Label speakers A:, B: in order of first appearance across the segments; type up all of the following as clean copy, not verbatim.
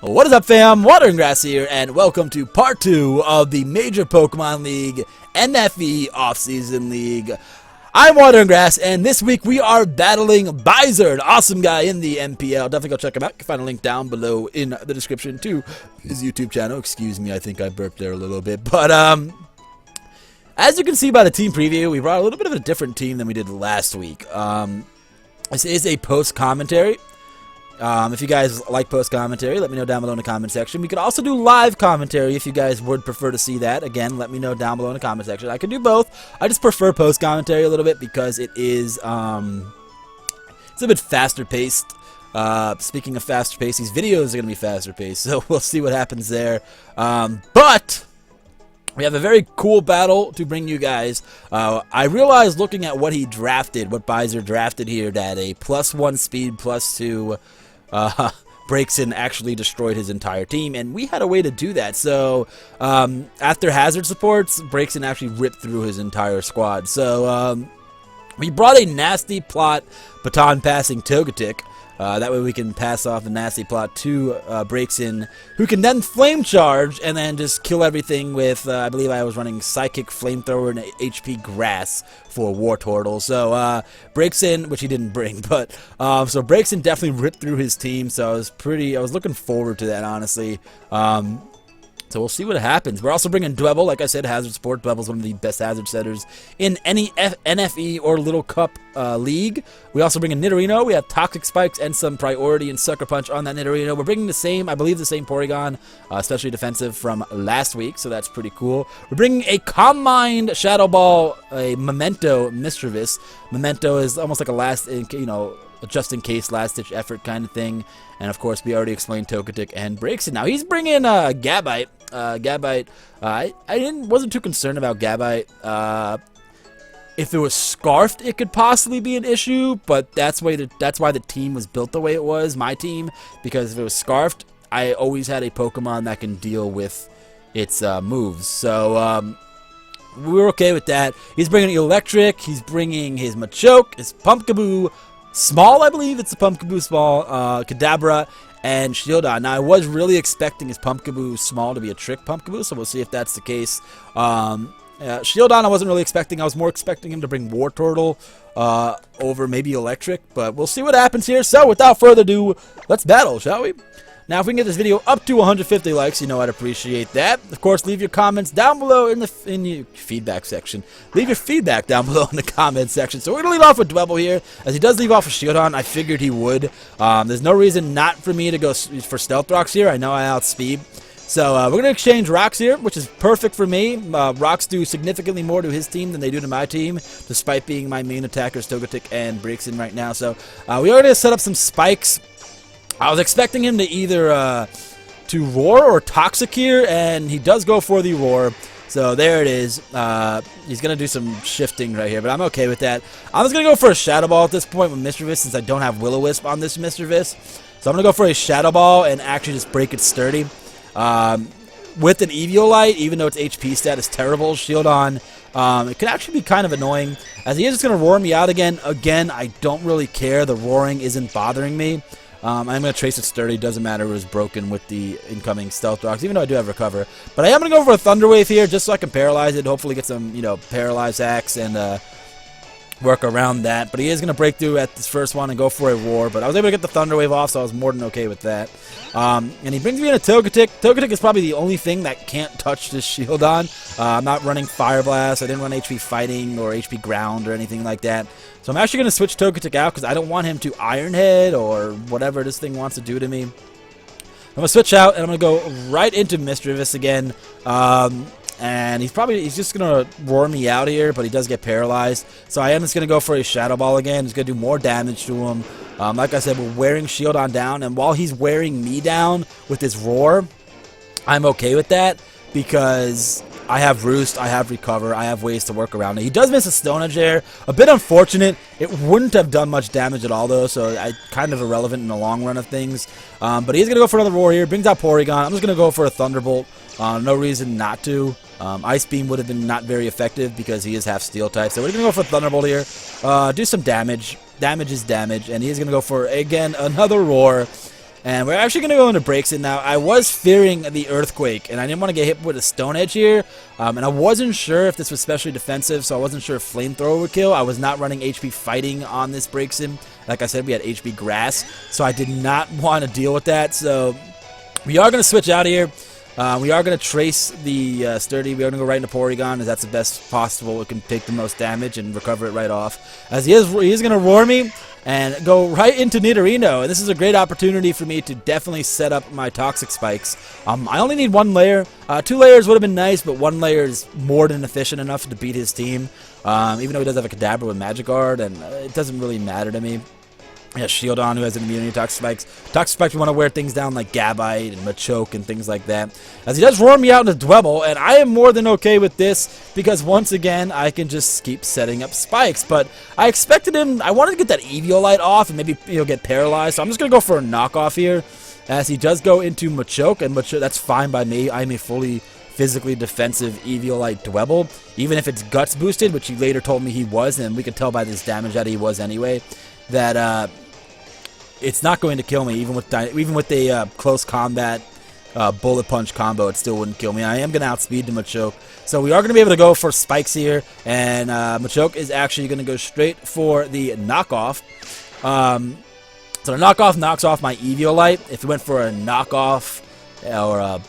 A: What is up, fam? Watering Grass here, and welcome to part 2 of the Major Pokemon League NFE Offseason League. I'm Watering Grass, and this week we are battling Byser, an awesome guy in the MPL. Definitely go check him out. You can find a link down below in the description to his YouTube channel. Excuse me, I think I burped there a little bit. But, as you can see by the team preview, we brought a little bit of a different team than we did last week. This is a post-commentary. If you guys like post commentary, let me know down below in the comment section. We could also do live commentary if you guys would prefer to see that. Again, let me know down below in the comment section. I can do both. I just prefer post commentary a little bit because it is it's a bit faster paced. Speaking of faster paced, these videos are going to be faster paced, so we'll see what happens there. But we have a very cool battle to bring you guys. I realized looking at what he drafted, what Byser drafted here, that a +1 speed, +2 Braixen actually destroyed his entire team, and we had a way to do that. So after hazard supports, Braixen actually ripped through his entire squad. So we brought a nasty plot baton passing Togetic. That way we can pass off the nasty plot to Braixen, who can then flame charge and then just kill everything with, I believe I was running Psychic, Flamethrower, and HP Grass for Wartortle. So Braixen, which he didn't bring, but so Braixen definitely ripped through his team. So I was looking forward to that, honestly. So we'll see what happens. We're also bringing Dwebble. Like I said, hazard support. Dwebble's one of the best hazard setters in any NFE or Little Cup league. We also bring a Nidorino. We have Toxic Spikes and some Priority and Sucker Punch on that Nidorino. We're bringing the same, I believe the same Porygon, especially defensive, from last week, so that's pretty cool. We're bringing a Calm Mind Shadow Ball, a Memento Mischievous. Memento is almost like a last, a just-in-case, last-ditch effort kind of thing. And, of course, we already explained Togetic and Braixen. Now, he's bringing Gabite. Gabite, I wasn't too concerned about Gabite. If it was Scarfed, it could possibly be an issue, but that's why the team was built the way it was, my team, because if it was Scarfed, I always had a Pokemon that can deal with its moves. So, we were okay with that. He's bringing Electric, he's bringing his Machoke, his Pumpkaboo Small, I believe it's a Pumpkaboo Small, Kadabra, and Shieldon. Now, I was really expecting his Pumpkaboo Small to be a Trick Pumpkaboo, so we'll see if that's the case. Shieldon I wasn't really expecting. I was more expecting him to bring Wartortle over maybe Electric, but we'll see what happens here. So, without further ado, let's battle, shall we? Now, if we can get this video up to 150 likes, you know I'd appreciate that. Of course, leave your comments down below in the feedback section. Leave your feedback down below in the comment section. So we're going to lead off with Dwebble here. As he does leave off with Shieldon, I figured he would. There's no reason not for me to go for Stealth Rocks here. I know I outspeed. So we're going to exchange Rocks here, which is perfect for me. Rocks do significantly more to his team than they do to my team, despite being my main attackers, Togetic and Braixen right now. So we already set up some spikes. I was expecting him to either to Roar or Toxic here, and he does go for the Roar. So there it is. He's going to do some shifting right here, but I'm okay with that. I'm just going to go for a Shadow Ball at this point with Mischievous, since I don't have Will-O-Wisp on this Mischievous. So I'm going to go for a Shadow Ball and actually just break it sturdy. With an Eviolite, even though its HP stat is terrible, Shieldon, it could actually be kind of annoying, as he is just going to roar me out again. Again, I don't really care. The roaring isn't bothering me. I'm going to trace it sturdy. Doesn't matter if it was broken with the incoming Stealth Rocks, even though I do have Recover. But I am going to go for a Thunder Wave here just so I can paralyze it. Hopefully get some, Paralyze hacks and work around that. But he is going to break through at this first one and go for a Roar. But I was able to get the Thunder Wave off, so I was more than okay with that. And he brings me in a Togetic. Togetic is probably the only thing that can't touch this Shieldon. I'm not running Fire Blast. I didn't run HP Fighting or HP Ground or anything like that. So I'm actually going to switch Togetic out because I don't want him to Iron Head or whatever this thing wants to do to me. I'm going to switch out and I'm going to go right into Mischievous again. And he's just going to roar me out here, but he does get paralyzed. So I am just going to go for a Shadow Ball again. He's going to do more damage to him. Like I said, we're wearing Shieldon down, and while he's wearing me down with his Roar, I'm okay with that because I have Roost, I have Recover, I have ways to work around it. He does miss a Stone Edge there. A bit unfortunate. It wouldn't have done much damage at all, though, so kind of irrelevant in the long run of things. But he's going to go for another Roar here. Brings out Porygon. I'm just going to go for a Thunderbolt. No reason not to. Ice Beam would have been not very effective because he is half Steel type. So we're going to go for Thunderbolt here. Do some damage. Damage is damage. And he's going to go for, again, another Roar. And we're actually going to go into breaks in now. I was fearing the Earthquake, and I didn't want to get hit with a Stone Edge here. And I wasn't sure if this was specially defensive, so I wasn't sure if Flamethrower would kill. I was not running HP Fighting on this break sim. Like I said, we had HP Grass, so I did not want to deal with that. So we are going to switch out here. We are going to trace the Sturdy. We are going to go right into Porygon, as that's the best possible. It can take the most damage and recover it right off. As he is going to Roar me and go right into Nidorino. And this is a great opportunity for me to definitely set up my Toxic Spikes. I only need 1 layer. 2 layers would have been nice, but 1 layer is more than efficient enough to beat his team. Even though he does have a Kadabra with Magic Guard, and it doesn't really matter to me. Yeah, Shieldon, who has an immunity to Toxic Spikes. Toxic Spikes, we want to wear things down like Gabite and Machoke and things like that. As he does roar me out into Dwebble, and I am more than okay with this because once again, I can just keep setting up spikes. But I expected him, I wanted to get that Eviolite off and maybe get paralyzed. So I'm just going to go for a knockoff here as he does go into Machoke, and Machoke, that's fine by me. I'm a fully physically defensive Eviolite Dwebble, even if it's Guts boosted, which he later told me he was, and we could tell by this damage that he was anyway. That it's not going to kill me, even with a close combat bullet punch combo. It still wouldn't kill me. I am going to outspeed the Machoke, so we are going to be able to go for spikes here. And Machoke is actually going to go straight for the knockoff. So the knockoff knocks off my Eviolite. If it went for a knockoff, or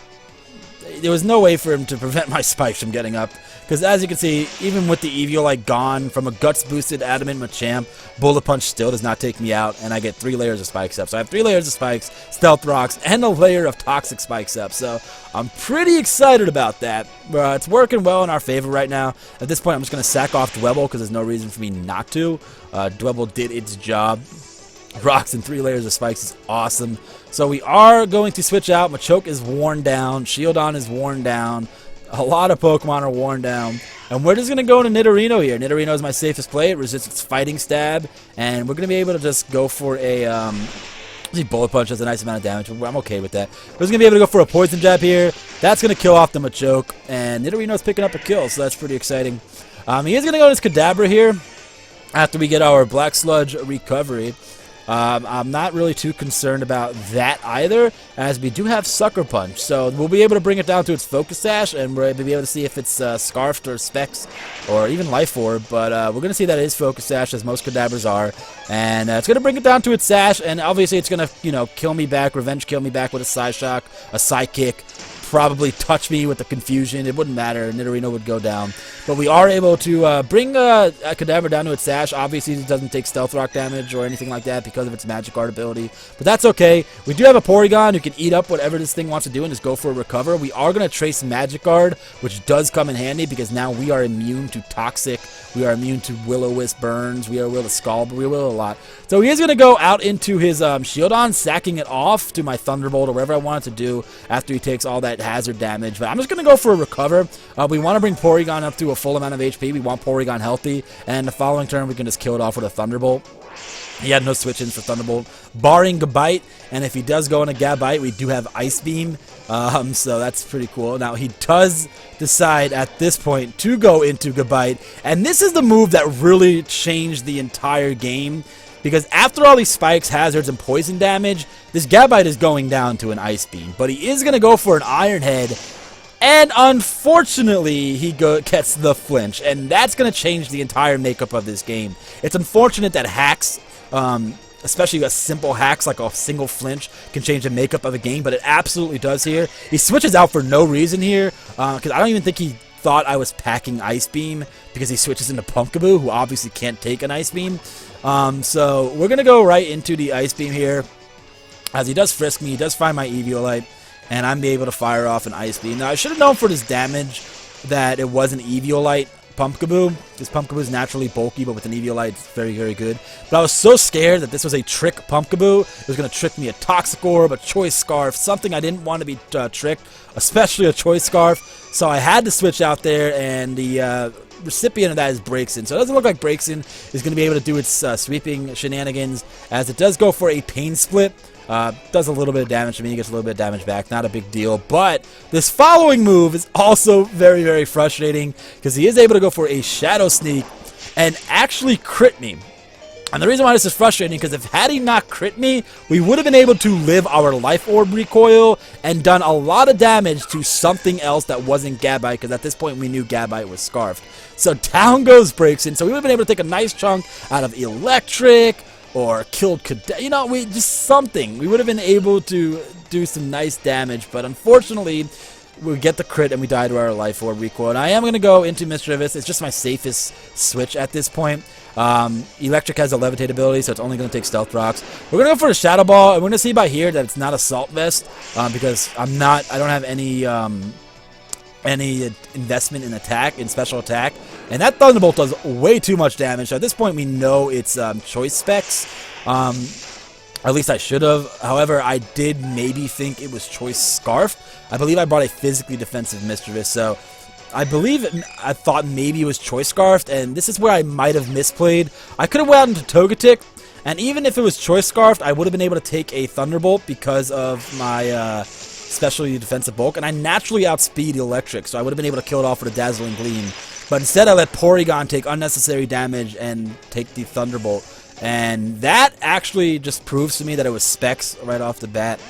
A: there was no way for him to prevent my spikes from getting up. Because as you can see, even with the Eviolite gone from a Guts boosted Adamant Machamp, Bullet Punch still does not take me out, and I get 3 layers of spikes up. So I have 3 layers of spikes, Stealth Rocks, and a layer of Toxic Spikes up. So I'm pretty excited about that. It's working well in our favor right now. At this point, I'm just going to sack off Dwebble because there's no reason for me not to. Dwebble did its job. Rocks and 3 layers of spikes is awesome. So we are going to switch out. Machoke is worn down. Shieldon is worn down. A lot of Pokemon are worn down. And we're just going to go into Nidorino here. Nidorino is my safest play. It resists its Fighting Stab. And we're going to be able to just go for a... Bullet Punch does a nice amount of damage. I'm okay with that. We're just going to be able to go for a Poison Jab here. That's going to kill off the Machoke. And Nidorino is picking up a kill, so that's pretty exciting. He is going to go into his Kadabra here after we get our Black Sludge recovery. I'm not really too concerned about that either, as we do have Sucker Punch. So we'll be able to bring it down to its Focus Sash, and we'll be able to see if it's Scarfed or Specs or even Life Orb. But we're going to see that it is Focus Sash, as most Kadabras are. And it's going to bring it down to its Sash, and obviously it's going to, kill me back, revenge kill me back with a Psyshock, a Psychic. Probably touch me with the Confusion. It wouldn't matter. Nidorino would go down. But we are able to bring a Kadabra down to its Sash. Obviously, it doesn't take Stealth Rock damage or anything like that because of its Magic Guard ability. But that's okay. We do have a Porygon who can eat up whatever this thing wants to do and just go for a Recover. We are going to trace Magic Guard, which does come in handy because now we are immune to Toxic. We are immune to Will-O-Wisp burns. We are able to Scald. We will a lot. So he is going to go out into his Shieldon, sacking it off to my Thunderbolt or whatever I want it to do after he takes all that hazard damage. But I'm just going to go for a Recover. We want to bring Porygon up to a full amount of HP. We want Porygon healthy. And the following turn, we can just kill it off with a Thunderbolt. He had no switch-ins for Thunderbolt, barring Gabite, and if he does go into Gabite, we do have Ice Beam, so that's pretty cool. Now, he does decide at this point to go into Gabite, and this is the move that really changed the entire game, because after all these spikes, hazards, and poison damage, this Gabite is going down to an Ice Beam, but he is going to go for an Iron Head, and unfortunately, he gets the flinch, and that's going to change the entire makeup of this game. It's unfortunate that hacks... especially a simple hacks like a single flinch can change the makeup of a game, but it absolutely does here. He switches out for no reason here, because I don't even think he thought I was packing Ice Beam, because he switches into Pumpkaboo, who obviously can't take an Ice Beam. So we're going to go right into the Ice Beam here, as he does frisk me, he does find my Eviolite, and I'm able to fire off an Ice Beam. Now, I should have known for this damage that it was an Eviolite Pumpkaboo, because Pumpkaboo is naturally bulky, but with an Eviolite, it's very, very good. But I was so scared that this was a trick Pumpkaboo. It was going to trick me a Toxic Orb, a Choice Scarf, something I didn't want to be tricked, especially a Choice Scarf. So I had to switch out there, and the recipient of that is Breaksin. So it doesn't look like Breaksin is going to be able to do its sweeping shenanigans, as it does go for a Pain Split. Does a little bit of damage to me, gets a little bit of damage back, not a big deal. But this following move is also very, very frustrating, because he is able to go for a Shadow Sneak and actually crit me. And the reason why this is frustrating because if had he not crit me, we would have been able to live our life orb recoil and done a lot of damage to something else that wasn't Gabite, because at this point we knew Gabite was scarfed. So down goes Breakson. So we would have been able to take a nice chunk out of Electric or killed Cadet. You know, we just something. We would have been able to do some nice damage, but unfortunately we get the crit and we die to our life orb recoil. And I am going to go into Mischievous. It's just my safest switch at this point. Electric has a levitate ability, so it's only going to take stealth rocks. We're going to go for the Shadow Ball, and we're going to see by here that it's not Assault Vest, because I don't have any investment in attack, in special attack, and that Thunderbolt does way too much damage. So at this point we know it's choice specs. At least I should have. However, I did maybe think it was choice Scarf. I believe I brought a physically defensive Mischievous, so I thought maybe it was choice Scarfed, and this is where I might have misplayed. I could have went out into Togetic, and even if it was choice Scarfed, I would have been able to take a Thunderbolt because of my specially defensive bulk, and I naturally outspeed Electric, so I would have been able to kill it off with a Dazzling Gleam. But instead I let Porygon take unnecessary damage and take the Thunderbolt, and that actually just proves to me that it was specs right off the bat.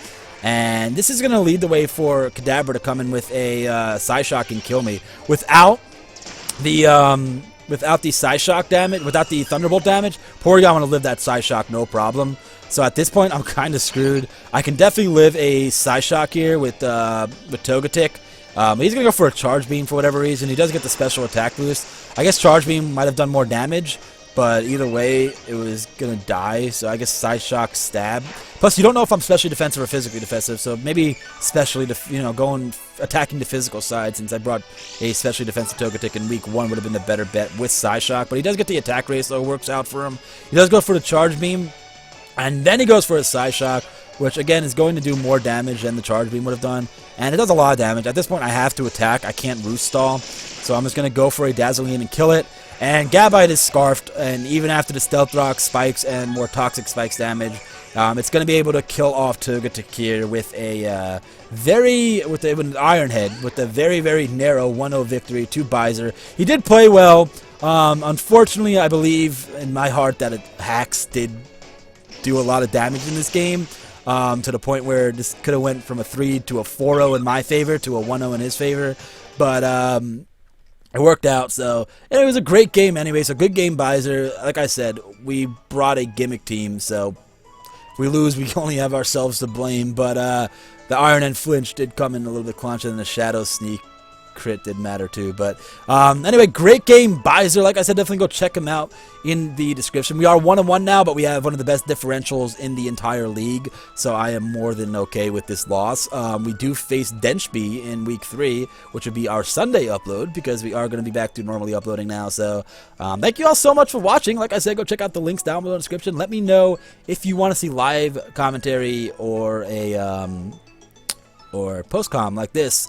A: And this is going to lead the way for Kadabra to come in with a Psyshock and kill me. Without the Psyshock damage, without the Thunderbolt damage, Porygon would have lived that Psyshock no problem. So at this point, I'm kind of screwed. I can definitely live a Psyshock here with Togetic. He's going to go for a Charge Beam for whatever reason. He does get the special attack boost. I guess Charge Beam might have done more damage, but either way, it was going to die. So I guess Psyshock Stab. Plus, you don't know if I'm specially defensive or physically defensive, so maybe specially, going attacking the physical side, since I brought a specially defensive Togetic in week 1 would have been the better bet with Psyshock. But he does get the attack race, so it works out for him. He does go for the Charge Beam, and then he goes for a Psyshock, which again is going to do more damage than the Charge Beam would have done. And it does a lot of damage. At this point, I have to attack. I can't Roost Stall, so I'm just going to go for a Dazzling and kill it. And Gabite is Scarfed, and even after the Stealth Rock spikes and more Toxic Spikes damage, it's going to be able to kill off Togetic here with an Iron Head, with a very, very narrow 1-0 victory to Byser. He did play well. Unfortunately, I believe in my heart that hacks did do a lot of damage in this game, to the point where this could have went from a 3 to a 4-0 in my favor to a 1-0 in his favor. But it worked out, so it was a great game anyway. So good game, Byser. Like I said, we brought a gimmick team, so if we lose, we only have ourselves to blame. But the Iron and Flinch did come in a little bit clunchier, and the Shadow Sneak crit did matter too. But anyway, great game, Byser. Like I said, definitely go check him out in the description. We are 1-1 now, but we have one of the best differentials in the entire league, so I am more than okay with this loss. We do face Denchby in week 3, which would be our Sunday upload, because we are going to be back to normally uploading now. So thank you all so much for watching. Like I said, go check out the links down below in the description. Let me know if you want to see live commentary or a or post-com like this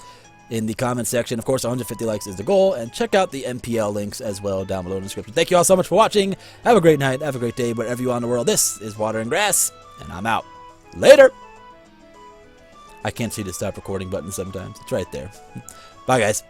A: in the comment section. Of course, 150 likes is the goal, and check out the MPL links as well down below in the description. Thank you all so much for watching. Have a great night, have a great day, wherever you are in the world. This is Water and Grass, and I'm out. Later! I can't see the stop recording button sometimes. It's right there. Bye, guys.